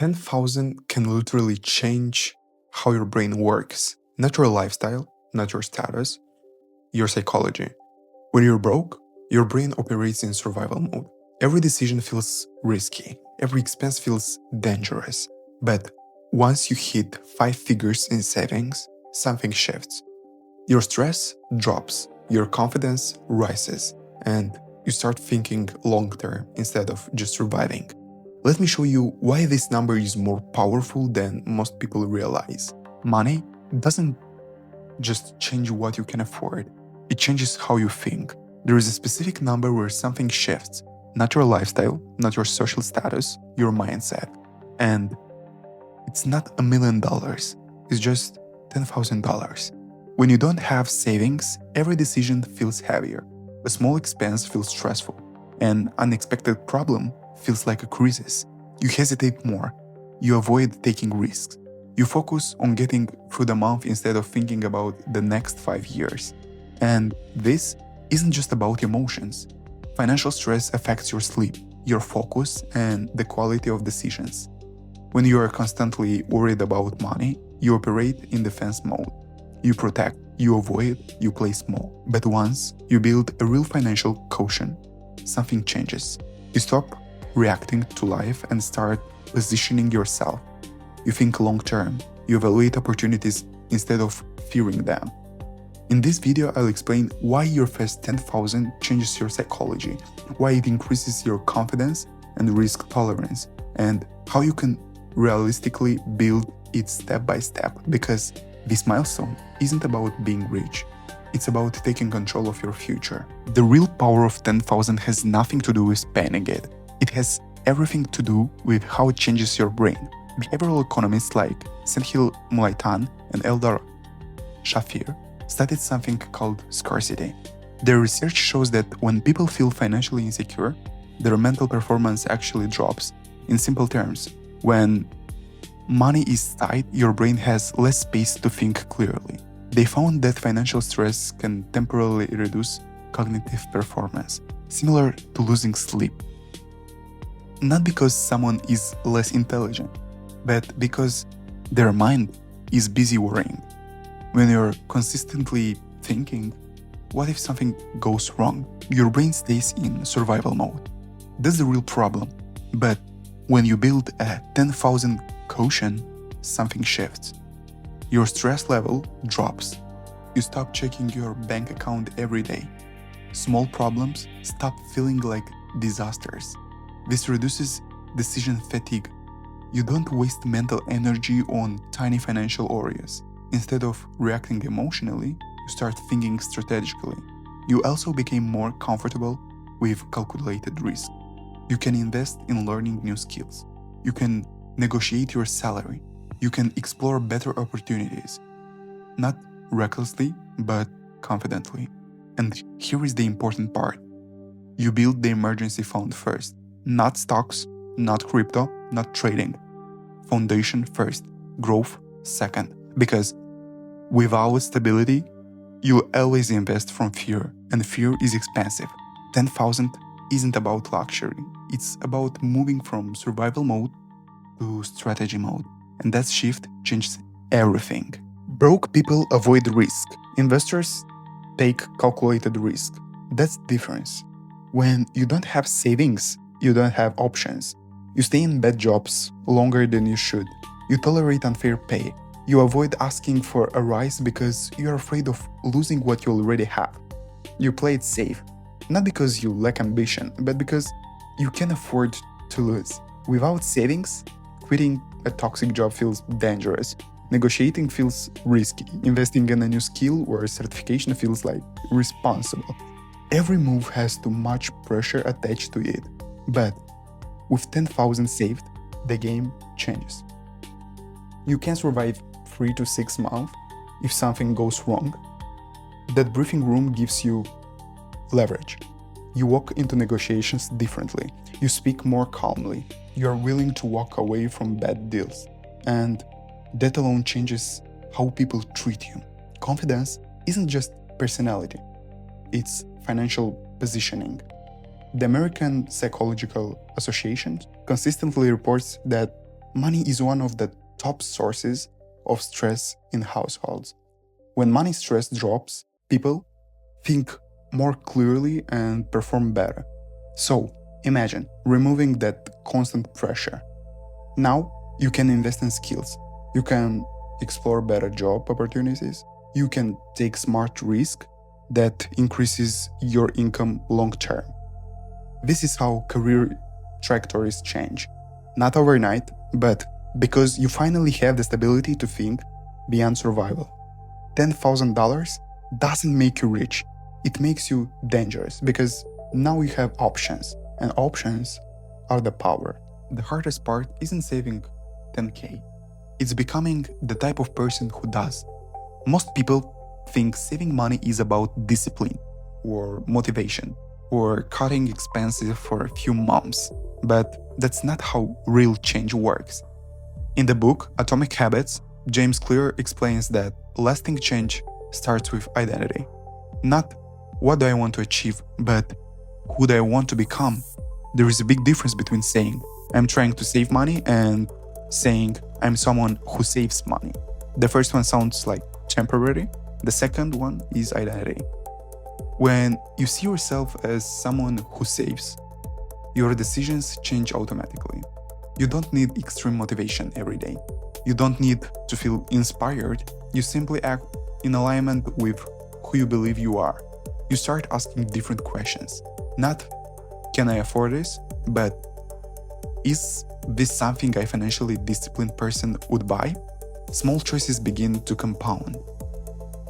10,000 can literally change how your brain works. Not your lifestyle, not your status, your psychology. When you're broke, your brain operates in survival mode. Every decision feels risky, every expense feels dangerous. But once you hit 5 figures in savings, something shifts. Your stress drops, your confidence rises, and you start thinking long term instead of just surviving. Let me show you why this number is more powerful than most people realize. Money doesn't just change what you can afford, it changes how you think. There is a specific number where something shifts, not your lifestyle, not your social status, your mindset. And it's not $1 million, it's just $10,000. When you don't have savings, every decision feels heavier. A small expense feels stressful. An unexpected problem feels like a crisis. You hesitate more. You avoid taking risks. You focus on getting through the month instead of thinking about the next 5 years. And this isn't just about emotions. Financial stress affects your sleep, your focus, and the quality of decisions. When you are constantly worried about money, you operate in defense mode. You protect, you avoid, you play small. But once you build a real financial cushion, something changes. You stop reacting to life and start positioning yourself. You think long term, you evaluate opportunities instead of fearing them. In this video, I'll explain why your first 10,000 changes your psychology, why it increases your confidence and risk tolerance, and how you can realistically build it step by step, because this milestone isn't about being rich, it's about taking control of your future. The real power of 10,000 has nothing to do with spending it. It has everything to do with how it changes your brain. Behavioral economists like Senthil Mullaitan and Eldar Shafir studied something called scarcity. Their research shows that when people feel financially insecure, their mental performance actually drops. In simple terms, when money is tight, your brain has less space to think clearly. They found that financial stress can temporarily reduce cognitive performance, similar to losing sleep. Not because someone is less intelligent, but because their mind is busy worrying. When you're consistently thinking, what if something goes wrong? Your brain stays in survival mode. That's the real problem. But when you build a 10,000 cushion, something shifts. Your stress level drops. You stop checking your bank account every day. Small problems stop feeling like disasters. This reduces decision fatigue. You don't waste mental energy on tiny financial worries. Instead of reacting emotionally, you start thinking strategically. You also become more comfortable with calculated risk. You can invest in learning new skills. You can negotiate your salary. You can explore better opportunities. Not recklessly, but confidently. And here is the important part. You build the emergency fund first. Not stocks, not crypto, not trading. Foundation first, growth second. Because without stability, you'll always invest from fear, and fear is expensive. 10,000 isn't about luxury. It's about moving from survival mode to strategy mode. And that shift changes everything. Broke people avoid risk. Investors take calculated risk. That's the difference. When you don't have savings, you don't have options. You stay in bad jobs longer than you should. You tolerate unfair pay. You avoid asking for a rise because you're afraid of losing what you already have. You play it safe, not because you lack ambition, but because you can afford to lose. Without savings, quitting a toxic job feels dangerous. Negotiating feels risky. Investing in a new skill or certification feels like responsible. Every move has too much pressure attached to it. But with 10,000 saved, the game changes. You can survive 3 to 6 months if something goes wrong. That briefing room gives you leverage. You walk into negotiations differently. You speak more calmly. You are willing to walk away from bad deals. And that alone changes how people treat you. Confidence isn't just personality. It's financial positioning. The American Psychological Association consistently reports that Money is one of the top sources of stress in households. When money stress drops, people think more clearly and perform better. So, imagine removing that constant pressure. Now, you can invest in skills. You can explore better job opportunities. You can take smart risk that increases your income long term. This is how career trajectories change. Not overnight, but because you finally have the stability to think beyond survival. $10,000 doesn't make you rich. It makes you dangerous because now you have options, and options are the power. The hardest part isn't saving 10K. It's becoming the type of person who does. Most people think saving money is about discipline or motivation or cutting expenses for a few months, but that's not how real change works. In the book Atomic Habits, James Clear explains that lasting change starts with identity. Not what do I want to achieve, but who do I want to become. There is a big difference between saying I'm trying to save money and saying I'm someone who saves money. The first one sounds like temporary. The second one is identity. When you see yourself as someone who saves, your decisions change automatically. You don't need extreme motivation every day. You don't need to feel inspired. You simply act in alignment with who you believe you are. You start asking different questions. Not, can I afford this? But, is this something a financially disciplined person would buy? Small choices begin to compound.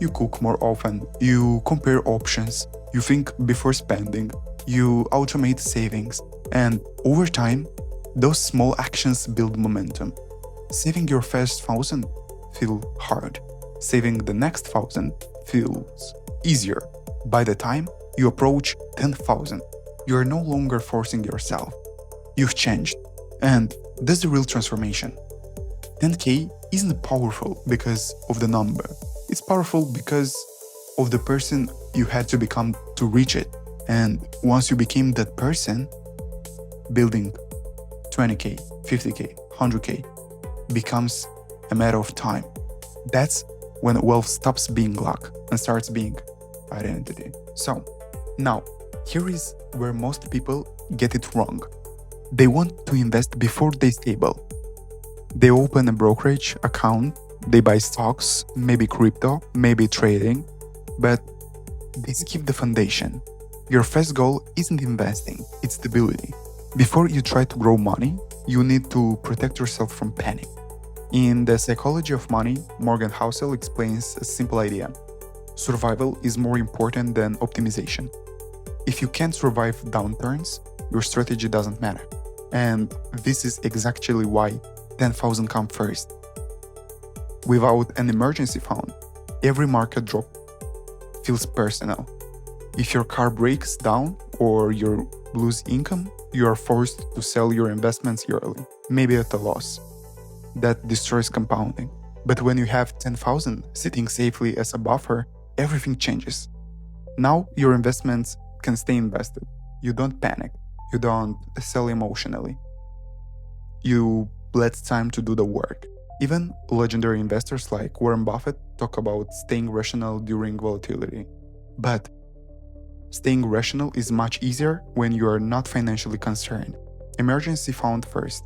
You cook more often, you compare options, you think before spending, you automate savings, and over time, those small actions build momentum. Saving your first 1,000 feels hard. Saving the next 1,000 feels easier. By the time you approach 10,000, you are no longer forcing yourself. You've changed, and that's the real transformation. 10K isn't powerful because of the number. It's powerful because of the person you had to become to reach it. And once you became that person, building 20K, 50K, 100K becomes a matter of time. That's when wealth stops being luck and starts being identity. So, now, here is where most people get it wrong. They want to invest before they're stable. They open a brokerage account, they buy stocks, maybe crypto, maybe trading, but they skip the foundation. Your first goal isn't investing, it's stability. Before you try to grow money, you need to protect yourself from panic. In The Psychology of Money, Morgan Housel explains a simple idea. Survival is more important than optimization. If you can't survive downturns, your strategy doesn't matter. And this is exactly why 10,000 come first. Without an emergency fund, every market drop feels personal. If your car breaks down or you lose income, you are forced to sell your investments early, maybe at a loss. That destroys compounding. But when you have 10,000 sitting safely as a buffer, everything changes. Now your investments can stay invested. You don't panic. You don't sell emotionally. You let time to do the work. Even legendary investors like Warren Buffett talk about staying rational during volatility. But staying rational is much easier when you are not financially concerned. Emergency fund first,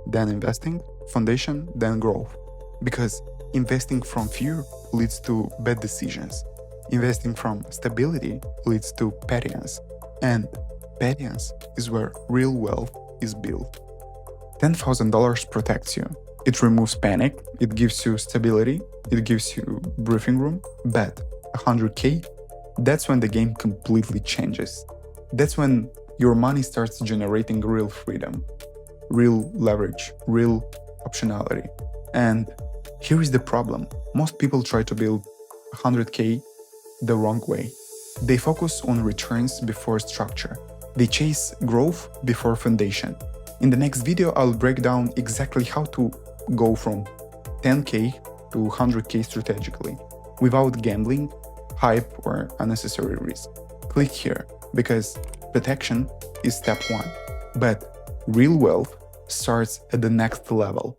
then investing, foundation, then growth. Because investing from fear leads to bad decisions. Investing from stability leads to patience. And patience is where real wealth is built. $10,000 protects you. It removes panic, it gives you stability, it gives you breathing room. But 100K, that's when the game completely changes. That's when your money starts generating real freedom, real leverage, real optionality. And here is the problem. Most people try to build 100K the wrong way. They focus on returns before structure. They chase growth before foundation. In the next video, I'll break down exactly how to go from 10K to 100K strategically, without gambling, hype, or unnecessary risk. Click here, because protection is step 1, but real wealth starts at the next level.